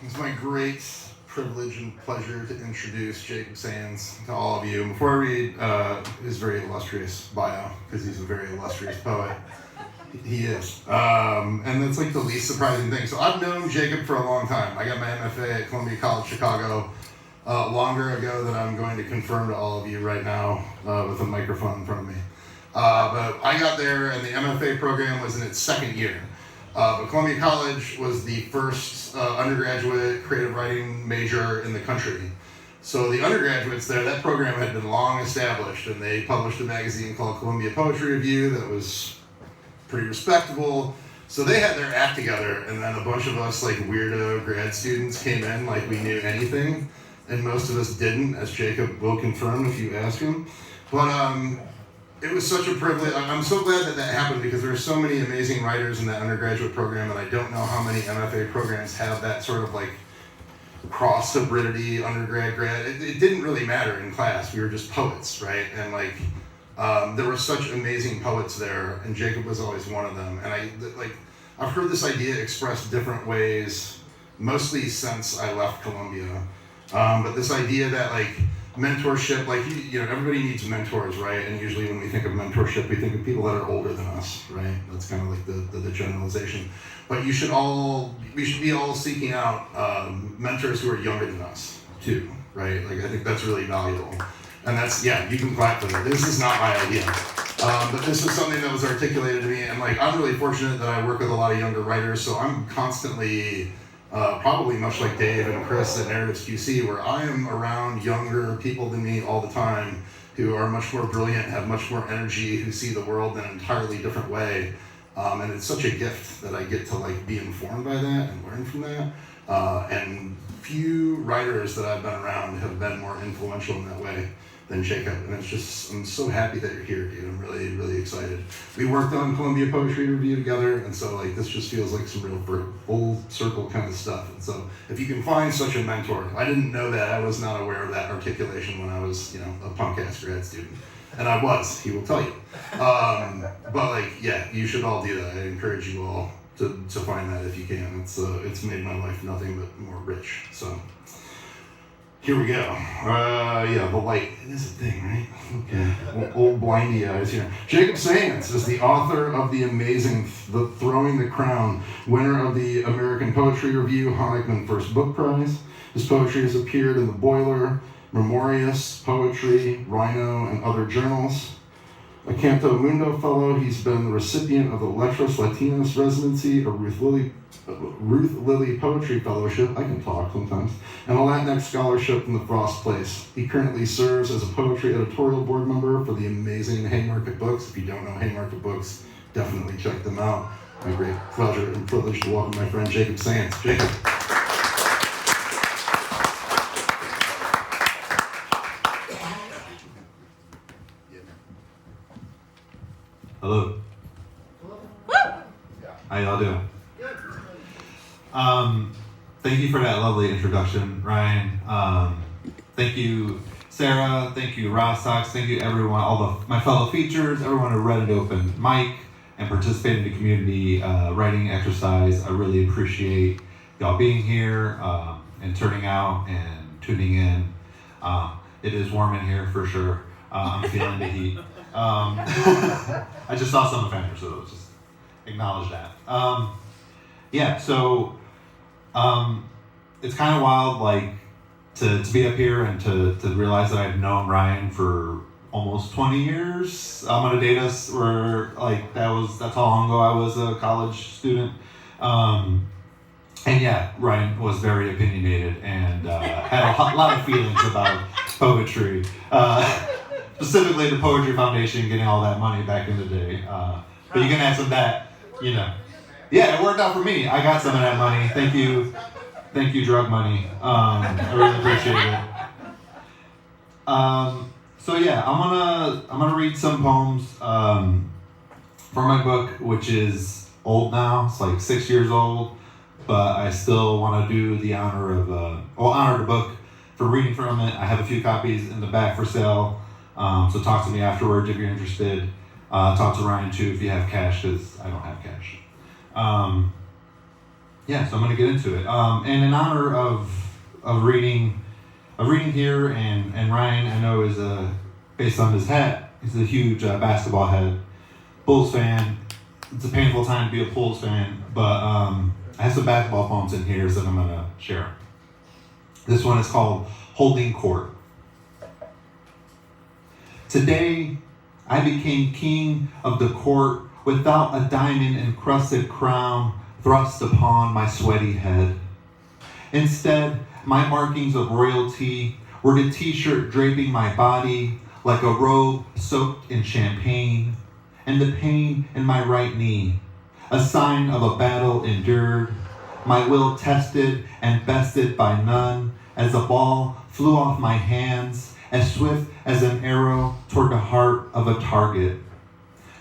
It's my great privilege and pleasure to introduce Jacob Saenz to all of you. And before I read his very illustrious bio, because he's a very illustrious poet, he is. And that's like the least surprising thing. So I've known Jacob for a long time. I got my MFA at Columbia College Chicago longer ago than I'm going to confirm to all of you right now with a microphone in front of me. But I got there and the MFA program was in its second year. But Columbia College was the first undergraduate creative writing major in the country. So the undergraduates there, that program had been long established, and they published a magazine called Columbia Poetry Review that was pretty respectable. So they had their act together, and then a bunch of us like weirdo grad students came in like we knew anything, and most of us didn't, as Jacob will confirm if you ask him. But it was such a privilege. I'm so glad that that happened because there are so many amazing writers in that undergraduate program, and I don't know how many MFA programs have that sort of like cross hybridity undergrad grad. It didn't really matter in class. We were just poets, right? And like there were such amazing poets there, and Jacob was always one of them. And I've heard this idea expressed different ways, mostly since I left Columbia. But this idea that like mentorship, like you know, everybody needs mentors, right? And usually when we think of mentorship, we think of people that are older than us, right? That's kind of like the generalization. But we should be all seeking out mentors who are younger than us too, right? Like I think that's really valuable. And that's, yeah, you can clap for that. This is not my idea. But this was something that was articulated to me, and like I'm really fortunate that I work with a lot of younger writers, so I'm constantly probably much like Dave and Chris at Narratives QC, where I am around younger people than me all the time who are much more brilliant, have much more energy, who see the world in an entirely different way. And it's such a gift that I get to like be informed by that and learn from that. And few writers that I've been around have been more influential in that way than Jacob. And it's just, I'm so happy that you're here, dude. I'm really, really excited. We worked on Columbia Poetry Review together, and so like this just feels like some real full circle kind of stuff. And so if you can find such a mentor, I didn't know that. I was not aware of that articulation when I was, you know, a punk-ass grad student. And I was, he will tell you. But like, yeah, you should all do that. I encourage you all to find that if you can. It's made my life nothing but more rich. So here we go. Yeah, the light. It is a thing, right? Okay. Old blindy eyes here. Jacob Saenz is the author of the amazing The Throwing the Crown, winner of the American Poetry Review Honickman First Book Prize. His poetry has appeared in The Boiler, Memorious, Poetry, RHINO, and other journals. A CantoMundo Fellow, he's been the recipient of the Letras Latinas Residency, a Ruth Lilly Poetry Fellowship, I can talk sometimes, and a Latinx Scholarship from the Frost Place. He currently serves as a Poetry Editorial Board Member for the amazing Haymarket Books. If you don't know Haymarket Books, definitely check them out. My great pleasure and privilege to welcome my friend Jacob Saenz. Jacob. Hello. How y'all doing? Thank you for that lovely introduction, Ryan. Thank you, Sarah. Thank you, rozz-tox. Thank you, everyone, my fellow features, everyone who read an open mic and participated in the community writing exercise. I really appreciate y'all being here and turning out and tuning in. It is warm in here for sure. I'm feeling the heat. I just saw some offenders, so let's just acknowledge that. It's kind of wild, like, to be up here and to realize that I've known Ryan for almost 20 years. I'm gonna date us, where like that's how long ago I was a college student. And yeah, Ryan was very opinionated and had a lot of feelings about poetry. Specifically the Poetry Foundation getting all that money back in the day. But you can add some of that, you know. Yeah, it worked out for me. I got some of that money. Thank you, drug money. I really appreciate it. So yeah, I'm gonna read some poems from my book, which is old now. It's like 6 years old, but I still want to do the honor of honor the book for reading from it. I have a few copies in the back for sale. So talk to me afterwards if you're interested. Talk to Ryan too if you have cash, because I don't have cash. yeah, so I'm going to get into it. And in honor of reading here, and Ryan, I know, is based on his hat. He's a huge basketball head, Bulls fan. It's a painful time to be a Bulls fan, but I have some basketball poems in here that I'm going to share. This one is called Holding Court. Today, I became king of the court without a diamond-encrusted crown thrust upon my sweaty head. Instead, my markings of royalty were the t-shirt draping my body like a robe soaked in champagne, and the pain in my right knee, a sign of a battle endured, my will tested and bested by none, as a ball flew off my hands, as swift as an arrow toward the heart of a target.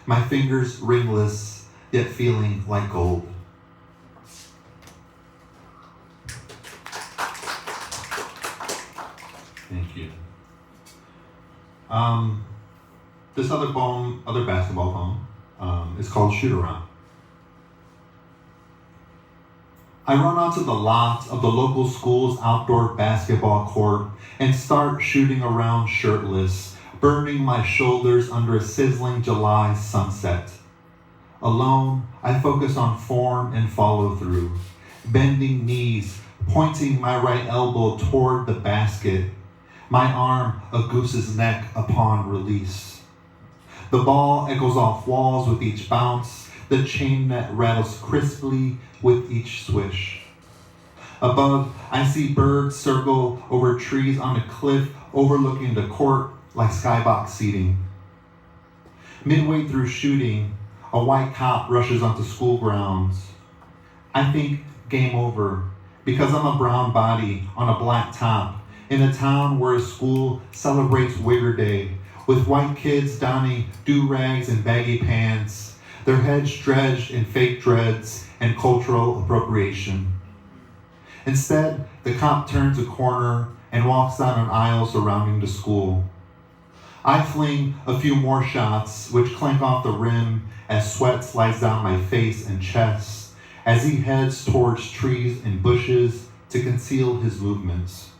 My fingers ringless, yet feeling like gold. Thank you. This other basketball poem, is called Shoot Around. I run onto the lot of the local school's outdoor basketball court and start shooting around shirtless, burning my shoulders under a sizzling July sunset. Alone, I focus on form and follow through, bending knees, pointing my right elbow toward the basket, my arm a goose's neck upon release. The ball echoes off walls with each bounce, the chain net rattles crisply with each swish. Above, I see birds circle over trees on a cliff overlooking the court like skybox seating. Midway through shooting, a white cop rushes onto school grounds. I think game over, because I'm a brown body on a black top in a town where a school celebrates Wigger Day with white kids donning do-rags and baggy pants, their heads dredged in fake dreads and cultural appropriation. Instead, the cop turns a corner and walks down an aisle surrounding the school. I fling a few more shots, which clank off the rim as sweat slides down my face and chest as he heads towards trees and bushes to conceal his movements.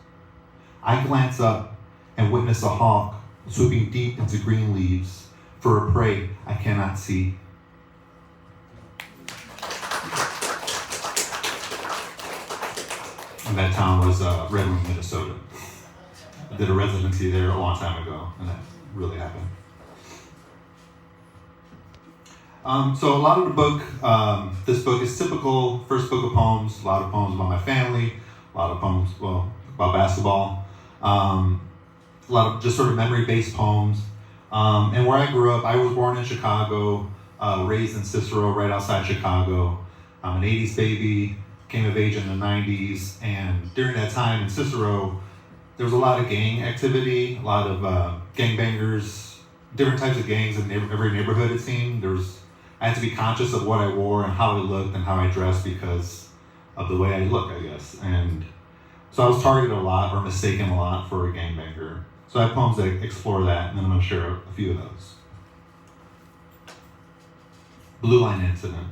I glance up and witness a hawk swooping deep into green leaves for a prey I cannot see. And that town was Red Wing, Minnesota. I did a residency there a long time ago, and that really happened. So a lot of the book, this book is typical first book of poems, a lot of poems about my family, a lot of poems, about basketball, a lot of just sort of memory-based poems. And where I grew up, I was born in Chicago, raised in Cicero, right outside Chicago. I'm an 80s baby, came of age in the 90s, and during that time in Cicero, there was a lot of gang activity, a lot of gangbangers, different types of gangs in every neighborhood, it seemed. I had to be conscious of what I wore and how I looked and how I dressed because of the way I look, I guess. And so I was targeted a lot or mistaken a lot for a gangbanger. So I have poems that explore that, and then I'm going to share a few of those. Blue Line Incident.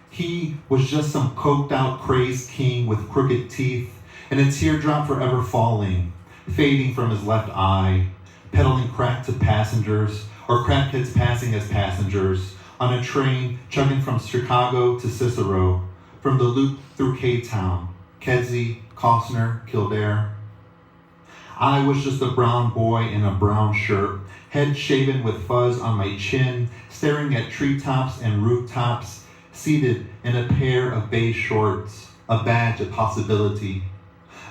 He was just some coked out, crazed king with crooked teeth and a teardrop forever falling, fading from his left eye, peddling crack to passengers, or crack kids passing as passengers, on a train chugging from Chicago to Cicero, from the loop through K-Town, Kedzie, Costner, Kildare. I was just a brown boy in a brown shirt, head shaven with fuzz on my chin, staring at treetops and rooftops, seated in a pair of beige shorts, a badge of possibility.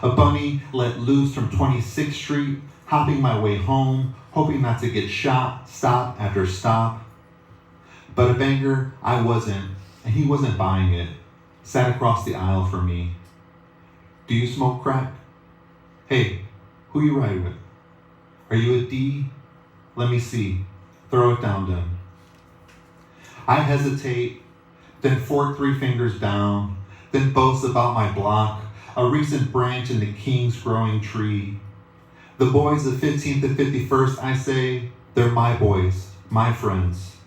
A bunny let loose from 26th Street, hopping my way home, hoping not to get shot, stop after stop. But a banger I wasn't, and he wasn't buying it, sat across the aisle from me. Do you smoke crack? Hey, who you ride with? Are you a D? Let me see. Throw it down then. I hesitate, then fork 3 fingers down, then boast about my block, a recent branch in the king's growing tree. The boys of 15th to 51st, I say, they're my boys, my friends.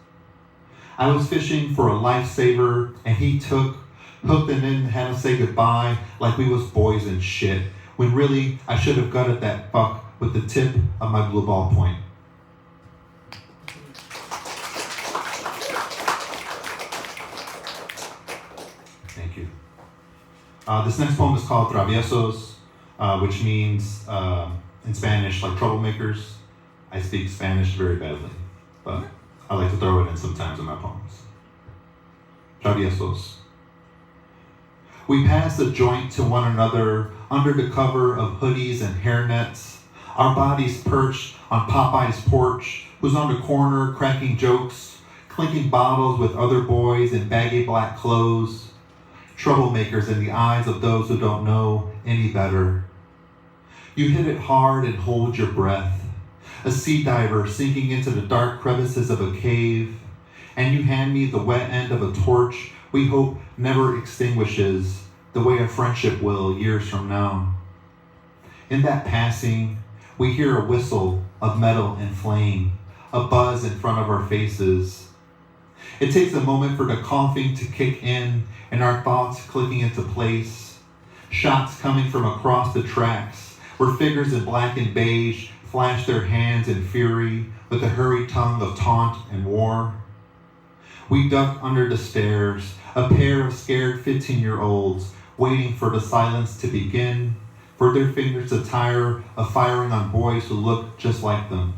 I was fishing for a lifesaver, and he hooked and then had to say goodbye like we was boys and shit, when really I should have gutted that fuck with the tip of my blue ball point. Thank you. This next poem is called Traviesos, which means in Spanish like troublemakers. I speak Spanish very badly, but I like to throw it in sometimes in my poems. Traviesos. We pass the joint to one another under the cover of hoodies and hairnets, our bodies perched on Popeye's porch, who's on the corner cracking jokes, clinking bottles with other boys in baggy black clothes, troublemakers in the eyes of those who don't know any better. You hit it hard and hold your breath, a sea diver sinking into the dark crevices of a cave, and you hand me the wet end of a torch we hope never extinguishes the way a friendship will years from now. In that passing, we hear a whistle of metal and flame, a buzz in front of our faces. It takes a moment for the coughing to kick in and our thoughts clicking into place. Shots coming from across the tracks, where figures in black and beige flash their hands in fury with the hurried tongue of taunt and war. We duck under the stairs, a pair of scared 15-year-olds waiting for the silence to begin, for their fingers to tire of firing on boys who look just like them.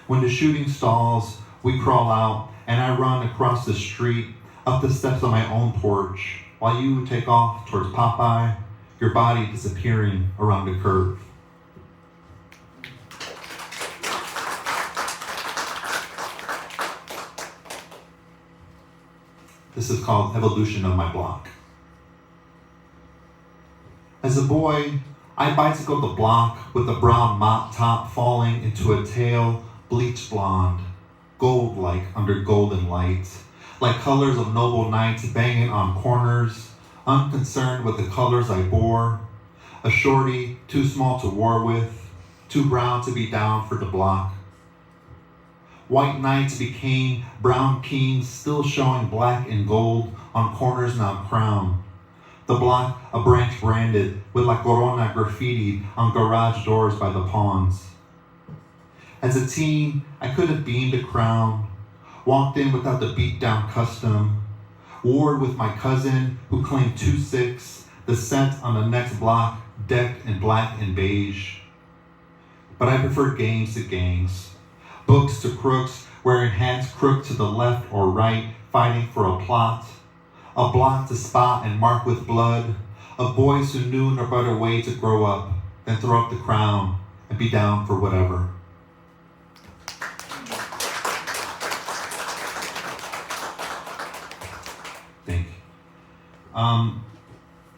When the shooting stalls, we crawl out, and I run across the street, up the steps of my own porch, while you take off towards Popeye, your body disappearing around the curve. This is called Evolution of My Block. As a boy, I bicycled the block with a brown mop top falling into a tail bleached blonde, gold-like under golden light, like colors of noble knights banging on corners, unconcerned with the colors I bore, a shorty too small to war with, too brown to be down for the block. White knights became brown kings, still showing black and gold on corners now crowned. The block, a branch branded with La Corona graffiti on garage doors by the pawns. As a teen, I could have beamed a crown, walked in without the beat-down custom, warred with my cousin who claimed 2-6, the scent on the next block decked in black and beige. But I prefer games to gangs. Books to crooks, wearing hats crooked to the left or right, fighting for a plot. A block to spot and mark with blood, of boys who knew no better way to grow up than throw up the crown and be down for whatever. Thank you.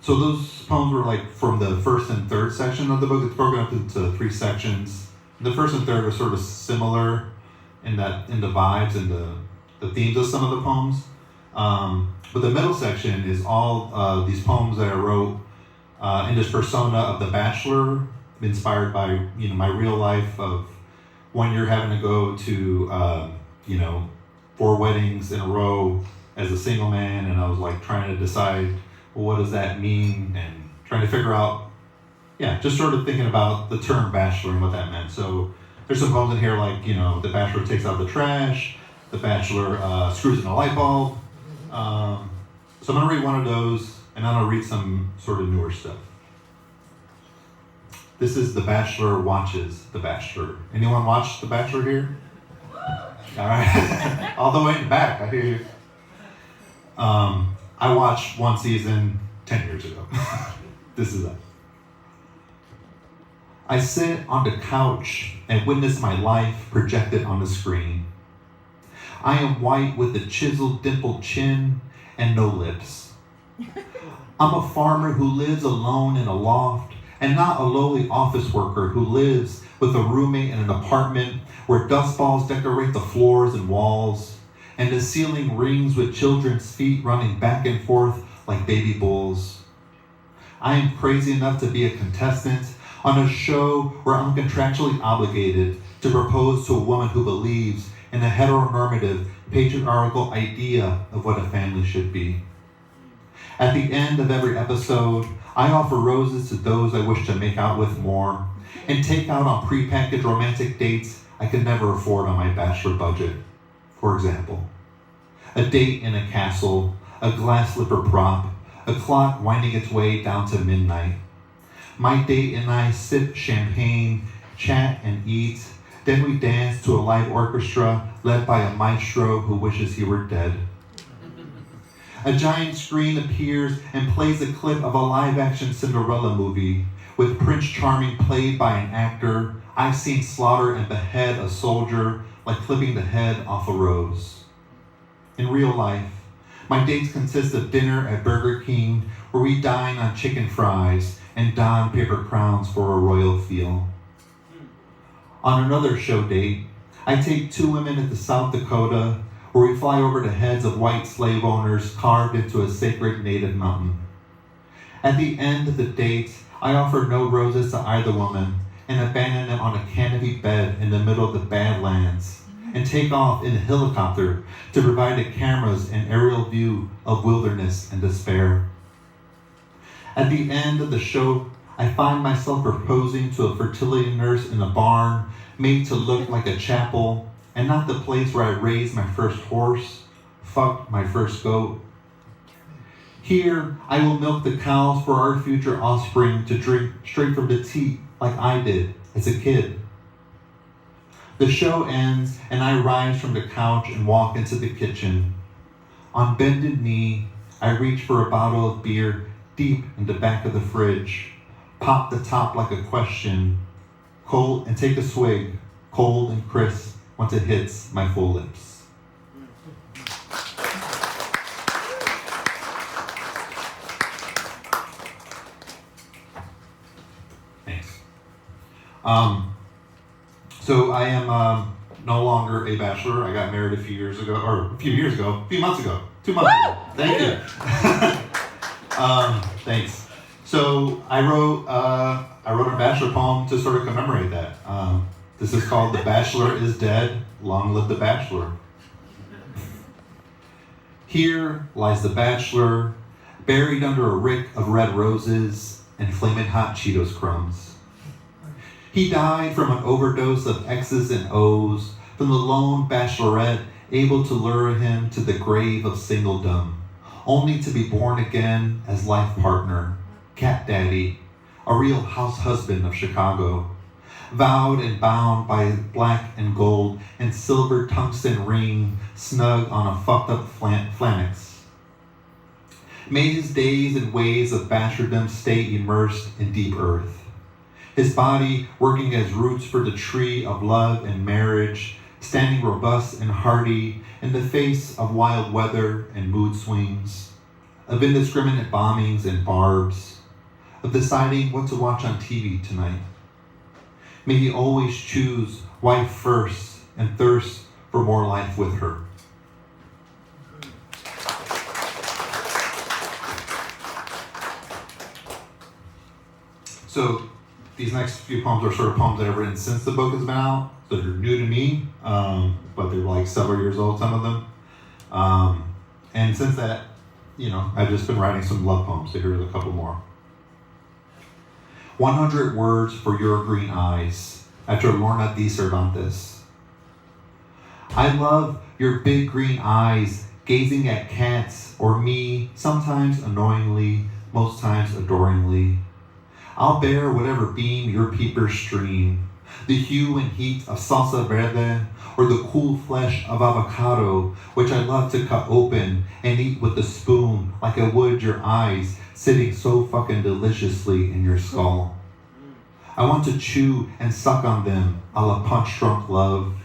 So those poems were like from the first and third section of the book. It's broken up into 3 sections. The first and third are sort of similar in the vibes and the themes of some of the poems. But the middle section is all these poems that I wrote in this persona of the bachelor, inspired by my real life of one year having to go to 4 weddings in a row as a single man, and I was like trying to decide, well, what does that mean, and trying to figure out, just sort of thinking about the term bachelor and what that meant. So there's some poems in here like, the bachelor takes out the trash, the bachelor screws in a light bulb. So I'm gonna read one of those, and I'm gonna read some sort of newer stuff. This is The Bachelor Watches The Bachelor. Anyone watch The Bachelor here? All right, all the way in the back, I hear you. I watched one season 10 years ago. This is it. I sit on the couch and witness my life projected on the screen. I am white with a chiseled, dimpled chin and no lips. I'm a farmer who lives alone in a loft, and not a lowly office worker who lives with a roommate in an apartment where dust balls decorate the floors and walls, and the ceiling rings with children's feet running back and forth like baby bulls. I am crazy enough to be a contestant on a show where I'm contractually obligated to propose to a woman who believes and a heteronormative, patriarchal idea of what a family should be. At the end of every episode, I offer roses to those I wish to make out with more, and take out on prepackaged romantic dates I could never afford on my bachelor budget. For example, a date in a castle, a glass slipper prop, a clock winding its way down to midnight. My date and I sip champagne, chat and eat, then we dance to a live orchestra led by a maestro who wishes he were dead. A giant screen appears and plays a clip of a live-action Cinderella movie, with Prince Charming played by an actor I've seen slaughter and behead a soldier like clipping the head off a rose. In real life, my dates consist of dinner at Burger King, where we dine on chicken fries and don paper crowns for a royal feel. On another show date, I take 2 women into South Dakota, where we fly over the heads of white slave owners carved into a sacred native mountain. At the end of the date, I offer no roses to either woman and abandon them on a canopy bed in the middle of the Badlands, and take off in a helicopter to provide the cameras an aerial view of wilderness and despair. At the end of the show, I find myself proposing to a fertility nurse in a barn made to look like a chapel, and not the place where I raised my first horse, fucked my first goat. Here, I will milk the cows for our future offspring to drink straight from the teat like I did as a kid. The show ends, and I rise from the couch and walk into the kitchen. On bended knee, I reach for a bottle of beer deep in the back of the fridge, pop the top like a question, cold, and take a swig, cold and crisp, once it hits my full lips. Thanks. So I am no longer a bachelor. I got married a few months ago, 2 months ago. Thank you. Thanks. So I wrote a bachelor poem to sort of commemorate that. This is called The Bachelor is Dead, Long Live the Bachelor. Here lies the bachelor, buried under a rick of red roses and flaming hot Cheetos crumbs. He died from an overdose of X's and O's, from the lone bachelorette able to lure him to the grave of singledom, only to be born again as life partner, cat daddy, a real house husband of Chicago, vowed and bound by black and gold and silver tungsten ring snug on a fucked up flannex. May his days and ways of bachelordom stay immersed in deep earth, his body working as roots for the tree of love and marriage, standing robust and hardy in the face of wild weather and mood swings, of indiscriminate bombings and barbs, of deciding what to watch on TV tonight. May he always choose wife first and thirst for more life with her. So these next few poems are sort of poems that I've written since the book has been out. So they're new to me, but they're like several years old, some of them. And since that, I've just been writing some love poems. So here's a couple more. 100 words for your green eyes, after Lorna Di Cervantes. I love your big green eyes, gazing at cats or me, sometimes annoyingly, most times adoringly. I'll bear whatever beam your peepers stream, the hue and heat of salsa verde, or the cool flesh of avocado, which I love to cut open and eat with a spoon like I would your eyes, sitting so fucking deliciously in your skull. I want to chew and suck on them a la punch drunk love.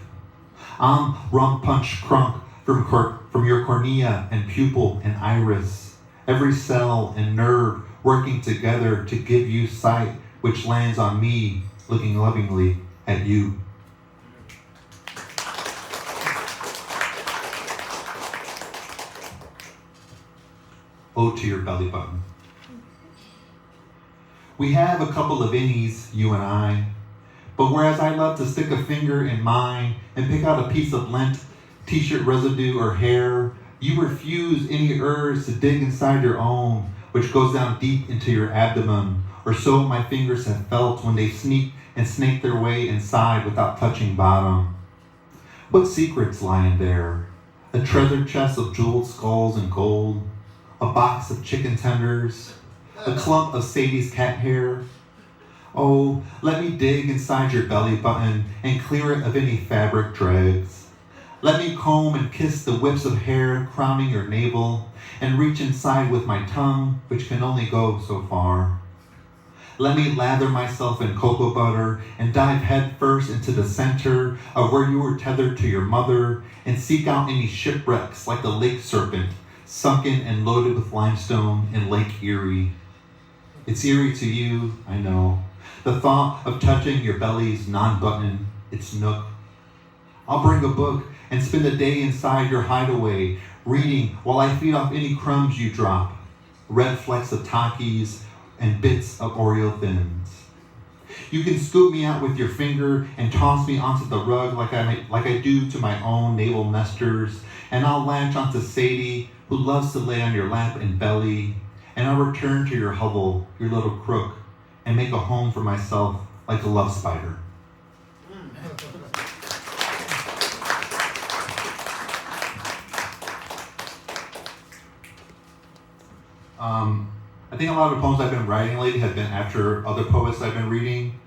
I'm rum punch crunk from your cornea and pupil and iris, every cell and nerve working together to give you sight, which lands on me, looking lovingly at you. Ode to your belly button. We have a couple of innies, you and I, But whereas I love to stick a finger in mine and pick out a piece of lint, t-shirt residue, or hair, you refuse any urge to dig inside your own, which goes down deep into your abdomen, or so my fingers have felt when they sneak and snake their way inside without touching bottom. What secrets lie in there? A treasure chest of jeweled skulls and gold, a box of chicken tenders, a clump of Sadie's cat hair. Oh, let me dig inside your belly button and clear it of any fabric dregs. Let me comb and kiss the whips of hair crowning your navel and reach inside with my tongue, which can only go so far. Let me lather myself in cocoa butter and dive headfirst into the center of where you were tethered to your mother and seek out any shipwrecks like the lake serpent, sunken and loaded with limestone in Lake Erie. It's eerie to you, I know, the thought of touching your belly's non-button, its nook. I'll bring a book and spend a day inside your hideaway, reading while I feed off any crumbs you drop, red flecks of Takis and bits of Oreo Thins. You can scoop me out with your finger and toss me onto the rug like I do to my own naval nesters, and I'll latch onto Sadie, who loves to lay on your lap and belly, and I'll return to your hovel, your little crook, and make a home for myself like a love spider. I think a lot of the poems I've been writing lately have been after other poets I've been reading,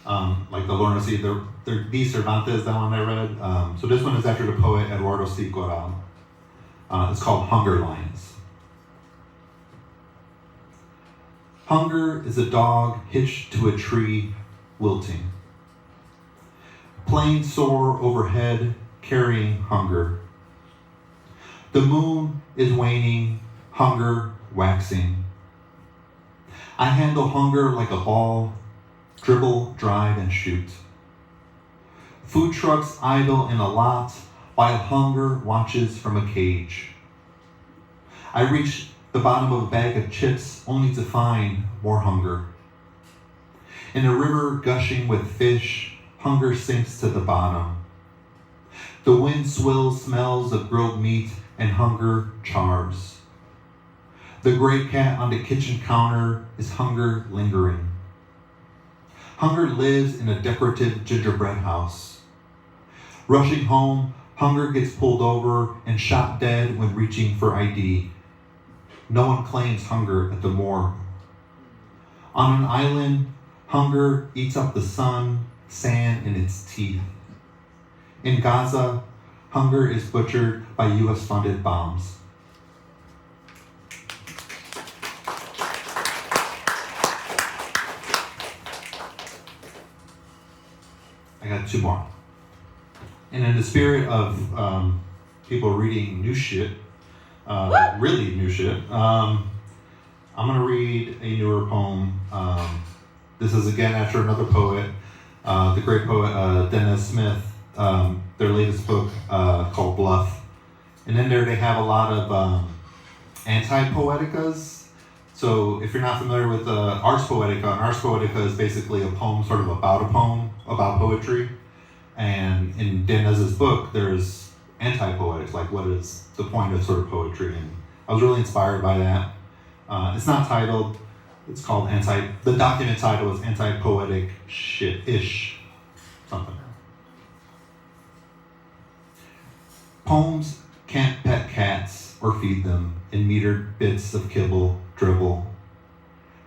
like the Lorna C. D. Cervantes, that one I read. So this one is after the poet Eduardo C. Corral. It's called Hunger Lines. Hunger is a dog hitched to a tree, wilting. Planes soar overhead, carrying hunger. The moon is waning, hunger waxing. I handle hunger like a ball, dribble, drive, and shoot. Food trucks idle in a lot while hunger watches from a cage. I reach the bottom of a bag of chips only to find more hunger. In a river gushing with fish, hunger sinks to the bottom. The wind swills smells of grilled meat and hunger chars. The gray cat on the kitchen counter is hunger lingering. Hunger lives in a decorative gingerbread house. Rushing home, hunger gets pulled over and shot dead when reaching for ID. No one claims hunger at the morgue. On an island, hunger eats up the sun, sand in its teeth. In Gaza, hunger is butchered by US-funded bombs. I got two more. And in the spirit of people reading new shit, really new shit, I'm going to read a newer poem. This is again after another poet, the great poet Dennis Smith, their latest book called Bluff. And in there they have a lot of anti-poeticas. So if you're not familiar with Ars Poetica, an Ars Poetica is basically a poem sort of about a poem, about poetry. And in Deniz's book, there's anti-poetics, like what is the point of sort of poetry. And I was really inspired by that. It's not titled, it's called the document title is Anti-Poetic Shit-ish, something. Poems can't pet cats or feed them in metered bits of kibble, dribble.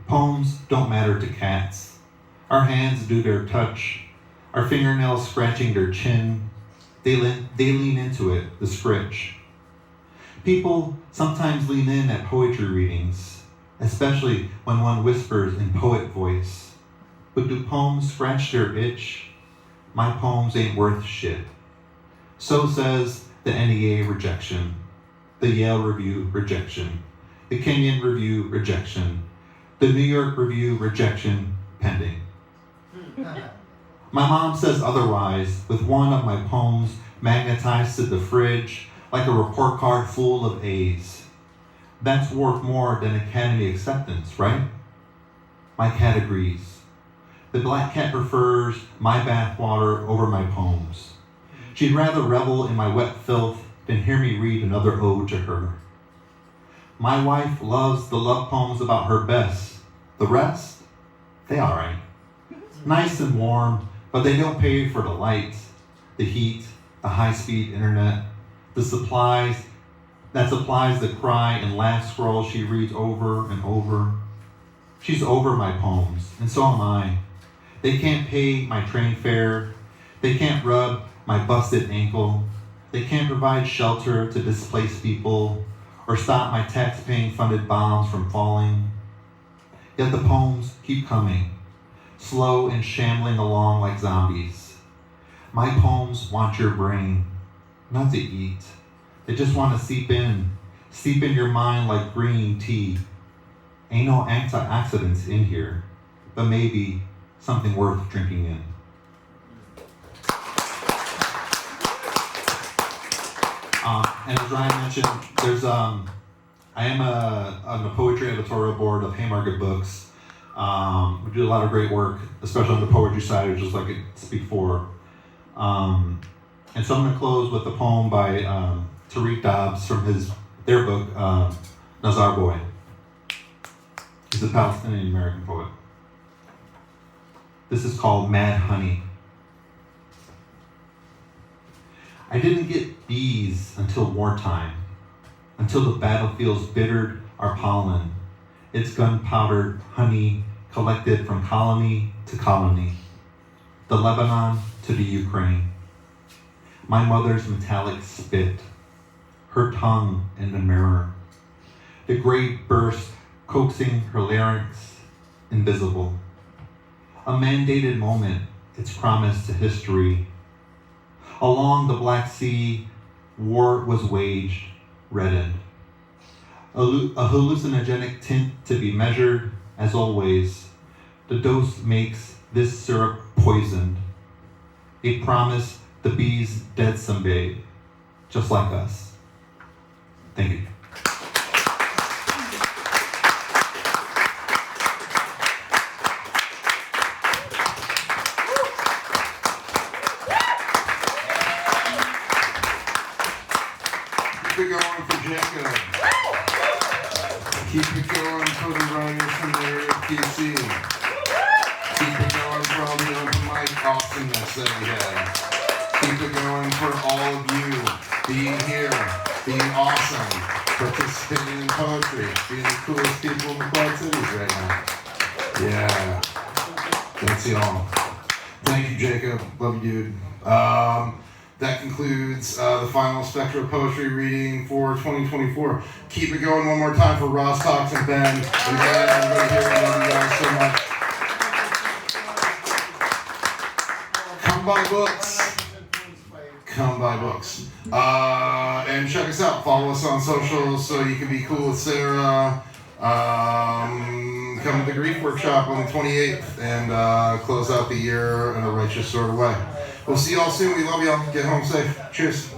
Poems don't matter to cats. Our hands do their touch, our fingernails scratching their chin. They lean into it, the scritch. People sometimes lean in at poetry readings, especially when one whispers in poet voice. But do poems scratch their itch? My poems ain't worth shit. So says the NEA rejection, the Yale Review rejection, the Kenyon Review rejection, the New York Review rejection pending. My mom says otherwise, with one of my poems magnetized to the fridge like a report card full of A's. That's worth more than Academy acceptance, right? My cat agrees. The black cat prefers my bathwater over my poems. She'd rather revel in my wet filth than hear me read another ode to her. My wife loves the love poems about her best. The rest, they all right. Nice and warm, but they don't pay for the lights, the heat, the high-speed internet, the supplies that supplies the cry and laugh scroll she reads over and over. She's over my poems, and so am I. They can't pay my train fare. They can't rub my busted ankle. They can't provide shelter to displaced people or stop my tax-paying funded bombs from falling. Yet the poems keep coming, slow and shambling along like zombies. My poems want your brain, not to eat. They just want to seep in your mind like green tea. Ain't no antioxidants in here, but maybe something worth drinking in. And as Ryan mentioned, I am on the Poetry Editorial Board of Haymarket Books. We do a lot of great work, especially on the poetry side, just like it's before. And so I'm going to close with a poem by Tariq Dobbs from their book, Nazar Boy. He's a Palestinian American poet. This is called Mad Honey. I didn't get bees until wartime, until the battlefields bittered our pollen, its gunpowdered honey collected from colony to colony, the Lebanon to the Ukraine. My mother's metallic spit, her tongue in the mirror, the great burst coaxing her larynx invisible. A mandated moment, its promise to history. Along the Black Sea, war was waged, reddened. A hallucinogenic tint to be measured, as always. The dose makes this syrup poisoned. A promise the bees dead someday, just like us. Thank you. Keep it going for Jacob. Keep it going for the writers from the area of PC. Keep it going for all the open mic awesomeness that we had. Keep it going for all of you being here, being awesome, participating in poetry, being the coolest people in the Quad Cities right now. Yeah. Thanks y'all. Thank you, Jacob. Love you, dude. That concludes the final Spectra Poetry reading for 2024. Keep it going one more time for rozz-tox and Ben. And glad everybody here. I love you guys so much. Come buy books. Come buy books. And check us out. Follow us on socials so you can be cool with Sarah. Come to the Grief Workshop on the 28th and close out the year in a righteous sort of way. We'll see y'all soon. We love y'all. Get home safe. Cheers.